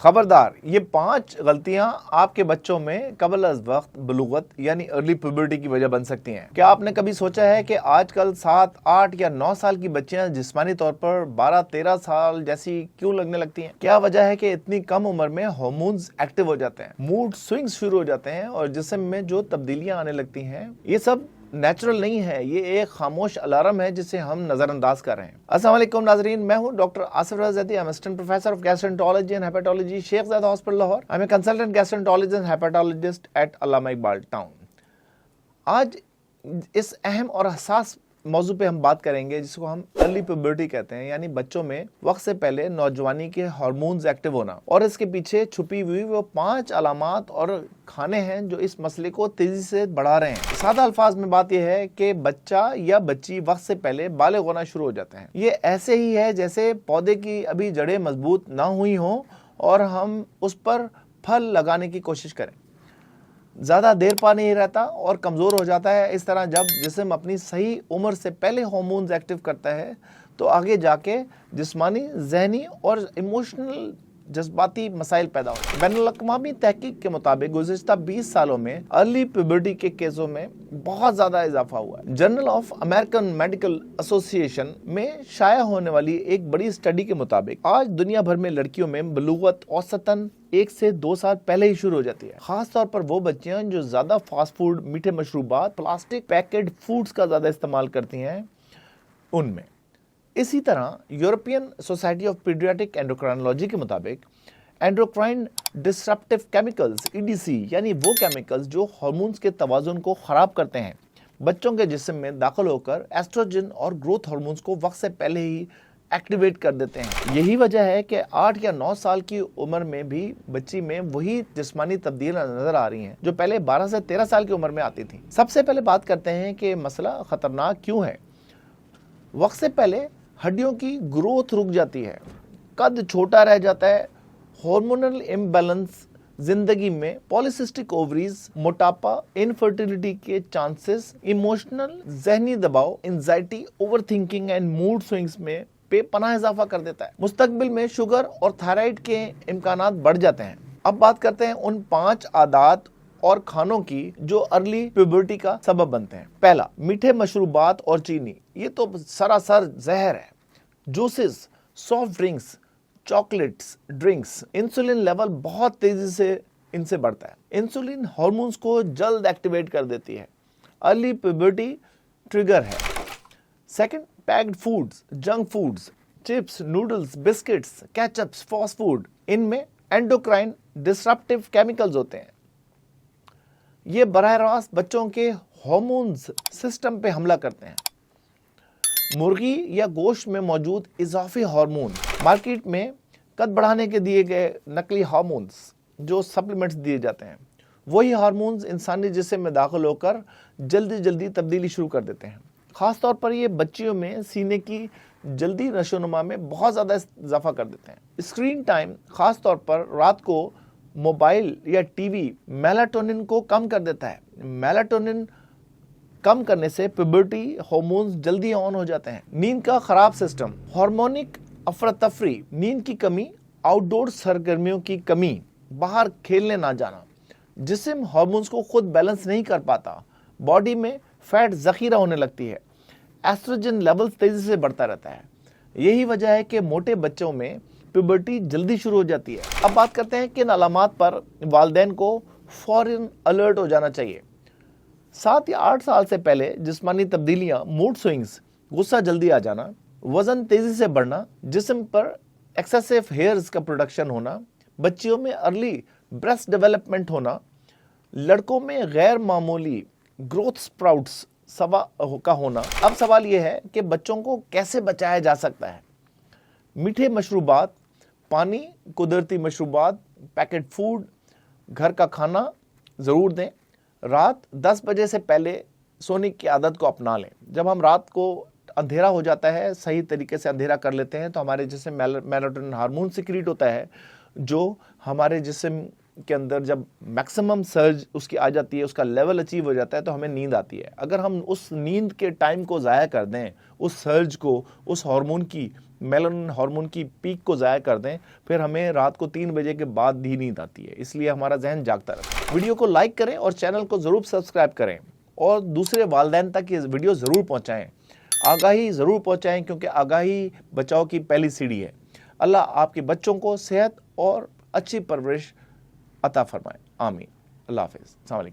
खबरदार, ये 5 गलतियां आपके बच्चों में कबल अज वक्त बलूगत यानी अर्ली प्यूबर्टी की वजह बन सकती हैं। क्या आपने कभी सोचा है कि आजकल 7, 8 या 9 साल की बच्चियां जिस्मानी तौर पर 12, 13 साल जैसी क्यों लगने लगती हैं? क्या वजह है कि इतनी कम उम्र में हार्मोन्स एक्टिव हो जाते हैं, मूड स्विंग्स शुरू हो जाते हैं और जिस्म में जो तब्दीलियां आने लगती हैं, ये सब नेचुरल नहीं है। ये एक खामोश अलार्म है जिसे हम नजरअंदाज कर रहे हैं। अस्सलाम वालेकुम नाजरीन, मैं हूं doctor Asif Raza Zaidi, assistant professor of gastroenterology and hepatology, Sheikh Zayed hospital Lahore. I am a consultant gastroenterologist and hepatologist at Allama Iqbal town. आज इस अहम और हसास मौजू पे हम बात करेंगे जिसको हम अर्ली प्यूबर्टी कहते हैं, यानी बच्चों में वक्त से पहले नौजवानी के हार्मोन्स एक्टिव होना, और इसके पीछे छुपी हुई वो 5 अलामात और खाने हैं जो इस मसले को तेजी से बढ़ा रहे हैं। सादा अल्फाज में बात यह है कि बच्चा या बच्ची वक्त से पहले बालिग होना शुरू हो जाते हैं। ये ऐसे ही है जैसे पौधे की अभी जड़ें मजबूत ना हुई हों और हम उस पर फल लगाने की कोशिश करें। ज़्यादा देर पा नहीं रहता और कमज़ोर हो जाता है। इस तरह जब जिस्म अपनी सही उम्र से पहले हार्मोन्स एक्टिव करता है तो आगे जाके जिस्मानी, जहनी और इमोशनल जज्बाती मसाइल पैदा होते हैं। बैनुल-अक़वामी तहकीक के मुताबिक गुज़िश्ता 20 सालों में अर्ली प्यूबर्टी के केसों में बहुत ज़्यादा इजाफा हुआ है। Journal of American medical association में शाया होने वाली एक बड़ी स्टडी के मुताबिक आज दुनिया भर में लड़कियों में बलूगत औसतन 1 से 2 साल पहले ही शुरू हो जाती है। खास तौर पर वो बच्चियां जो ज्यादा फास्ट फूड, मीठे मशरूबात, प्लास्टिक पैकेट फूड्स का ज्यादा इस्तेमाल करती हैं उनमें। इसी तरह European society of paediatric endocrinology के मुताबिक एंडोक्राइन डिसरप्टिव केमिकल्स EDC यानी वो केमिकल्स जो हार्मोन्स के तवाज़ुन को खराब करते हैं, बच्चों के जिस्म में दाखिल होकर एस्ट्रोजन और ग्रोथ हार्मोन्स को वक्त से पहले ही एक्टिवेट कर देते हैं। यही वजह है कि 8 या 9 साल की उम्र में भी बच्ची में वही जिस्मानी तब्दीलियां नजर आ रही हैं जो पहले 12 से 13 साल की उम्र में आती थी। सबसे पहले बात करते हैं कि मसला खतरनाक क्यों है। वक्त से पहले हड्डियों की ग्रोथ रुक जाती है, कद छोटा रह जाता है, हार्मोनल इम्बैलेंस जिंदगी में पॉलिसिस्टिक ओवरीज, मोटापा, इनफर्टिलिटी के चांसेस, इमोशनल जहनी दबाव, anxiety, overthinking and mood swings में बेपनाह इजाफा कर देता है। मुस्तकबिल में शुगर और थायराइड के इम्कानात बढ़ जाते हैं। अब बात करते हैं उन 5 आदात और खानों की जो अर्ली प्यूबर्टी का सबब बनते हैं। पहला, मीठे मशरूबात और चीनी। ये तो सरासर जहर है। Juices, soft drinks, chocolates, drinks, insulin level बहुत तेजी से इनसे बढ़ता है। इंसुलिन हार्मोन्स को जल्द एक्टिवेट कर देती है। अर्ली प्यूबर्टी ट्रिगर है। Second, packed foods, junk foods, chips, noodles, biscuits, ketchups, fast food, इनमें एंडोक्राइन डिसरप्टिव केमिकल्स होते हैं। ये बराह रास्त बच्चों के हार्मोन्स सिस्टम पे हमला करते हैं। मुर्गी या गोश्त में मौजूद इजाफी हार्मोन, मार्केट में कद बढ़ाने के दिए गए नकली हार्मोन्स जो सप्लीमेंट्स दिए जाते हैं, वही हार्मोन्स इंसानी जिस्म में दाखिल होकर जल्दी जल्दी तब्दीली शुरू कर देते हैं। खास तौर पर ये बच्चियों में सीने की जल्दी नशोनुमा में बहुत ज़्यादा इजाफा कर देते हैं। स्क्रीन टाइम, खास तौर पर रात को मोबाइल या टीवी, मेलाटोनिन को कम कर देता है। मेलाटोनिन कम करने से प्यूबर्टी हार्मोन्स जल्दी ऑन हो जाते हैं। नींद का खराब सिस्टम, हार्मोनिक अफरा तफरी, नींद की कमी, आउटडोर सरगर्मियों की कमी, बाहर खेलने ना जाना, जिस्म हार्मोन्स को खुद बैलेंस नहीं कर पाता, बॉडी में फैट जखीरा होने लगती है, एस्ट्रोजन लेवल तेजी से बढ़ता रहता है। यही वजह है कि मोटे बच्चों में प्यूबर्टी जल्दी शुरू हो जाती है। अब बात करते हैं कि इन अलामात पर वालिदैन को फौरन अलर्ट हो जाना चाहिए। 7 या 8 साल से पहले जिस्मानी तब्दीलियां, मूड स्विंग्स, गुस्सा जल्दी आ जाना, वजन तेजी से बढ़ना, जिस्म पर एक्सेसिव हेयर्स का प्रोडक्शन होना, बच्चियों में अर्ली ब्रेस्ट डेवलपमेंट होना, लड़कों में गैर मामूली ग्रोथ स्प्राउट्स का होना। अब सवाल यह है कि बच्चों को कैसे बचाया जा सकता है। मीठे मशरूबात, पानी, कुदरती मशरूबात, पैकेट फूड, घर का खाना ज़रूर दें। रात 10 बजे से पहले सोने की आदत को अपना लें। जब हम रात को अंधेरा हो जाता है, सही तरीके से अंधेरा कर लेते हैं तो हमारे जिस्म मेलाटोनिन हार्मोन सिक्रीट होता है जो हमारे जिस्म کے اندر جب میکسیمم سرج اس کی آ جاتی ہے, اس کا لیول اچیو ہو جاتا ہے, تو ہمیں نیند آتی ہے. اگر ہم اس نیند کے ٹائم کو ضائع کر دیں, اس سرج کو, اس ہارمون کی, میلانن ہارمون کی پیک کو ضائع کر دیں, پھر ہمیں رات کو 3 بجے کے بعد بھی نیند آتی ہے. اس لیے ہمارا ذہن جاگتا رہتا ہے. ویڈیو کو لائک کریں اور چینل کو ضرور سبسکرائب کریں, اور دوسرے والدین تک یہ ویڈیو ضرور پہنچائیں. آگاہی ضرور پہنچائیں, کیونکہ آگاہی بچاؤ کی پہلی سیڑھی ہے. اللہ آپ کے بچوں کو صحت اور اچھی پرورش عطا فرمائے. آمین. اللہ حافظ. السلام علیکم.